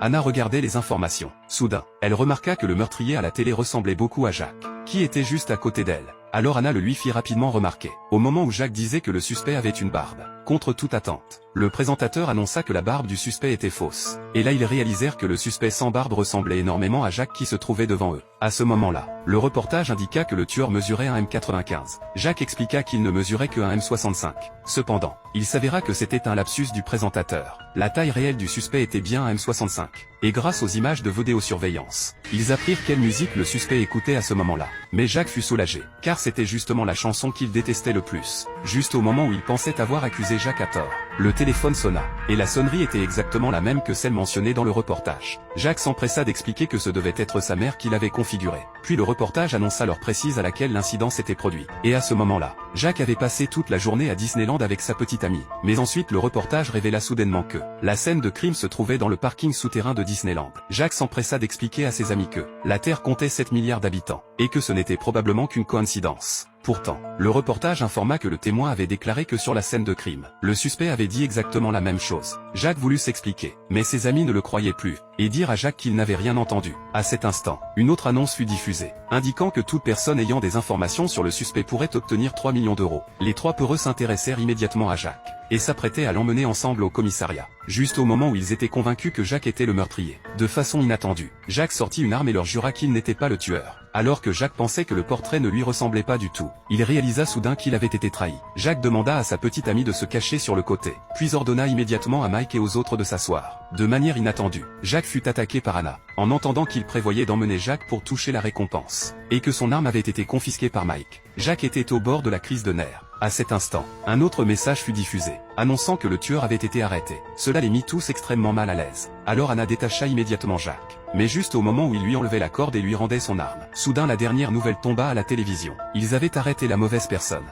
Anna regardait les informations. Soudain, elle remarqua que le meurtrier à la télé ressemblait beaucoup à Jacques, qui était juste à côté d'elle. Alors Anna le lui fit rapidement remarquer. Au moment où Jacques disait que le suspect avait une barbe, contre toute attente, le présentateur annonça que la barbe du suspect était fausse. Et là ils réalisèrent que le suspect sans barbe ressemblait énormément à Jacques qui se trouvait devant eux. À ce moment-là, le reportage indiqua que le tueur mesurait 1m95. Jacques expliqua qu'il ne mesurait que 1m65. Cependant, il s'avéra que c'était un lapsus du présentateur. La taille réelle du suspect était bien 1m65. Et grâce aux images de vidéosurveillance, ils apprirent quelle musique le suspect écoutait à ce moment-là. Mais Jacques fut soulagé, car c'était justement la chanson qu'il détestait le plus. Juste au moment où il pensait avoir accusé Jacques à tort, le téléphone sonna, et la sonnerie était exactement la même que celle mentionnée dans le reportage. Jacques s'empressa d'expliquer que ce devait être sa mère qui l'avait configuré. Puis le reportage annonça l'heure précise à laquelle l'incident s'était produit. Et à ce moment-là, Jacques avait passé toute la journée à Disneyland avec sa petite amie. Mais ensuite le reportage révéla soudainement que la scène de crime se trouvait dans le parking souterrain de Disneyland. Jacques s'empressa d'expliquer à ses amis que la Terre comptait 7 milliards d'habitants, et que ce n'était probablement qu'une coïncidence. Pourtant, le reportage informa que le témoin avait déclaré que sur la scène de crime, le suspect avait dit exactement la même chose. Jacques voulut s'expliquer, mais ses amis ne le croyaient plus, et dirent à Jacques qu'il n'avait rien entendu. À cet instant, une autre annonce fut diffusée, indiquant que toute personne ayant des informations sur le suspect pourrait obtenir 3 millions d'euros. Les trois peureux s'intéressèrent immédiatement à Jacques, et s'apprêtaient à l'emmener ensemble au commissariat. Juste au moment où ils étaient convaincus que Jacques était le meurtrier. De façon inattendue, Jacques sortit une arme et leur jura qu'il n'était pas le tueur. Alors que Jacques pensait que le portrait ne lui ressemblait pas du tout, il réalisa soudain qu'il avait été trahi. Jacques demanda à sa petite amie de se cacher sur le côté, puis ordonna immédiatement à Mike et aux autres de s'asseoir. De manière inattendue, Jacques fut attaqué par Anna, en entendant qu'il prévoyait d'emmener Jacques pour toucher la récompense, et que son arme avait été confisquée par Mike. Jacques était au bord de la crise de nerfs. À cet instant, un autre message fut diffusé, annonçant que le tueur avait été arrêté. Cela les mit tous extrêmement mal à l'aise. Alors Anna détacha immédiatement Jacques. Mais juste au moment où il lui enlevait la corde et lui rendait son arme, soudain la dernière nouvelle tomba à la télévision. Ils avaient arrêté la mauvaise personne.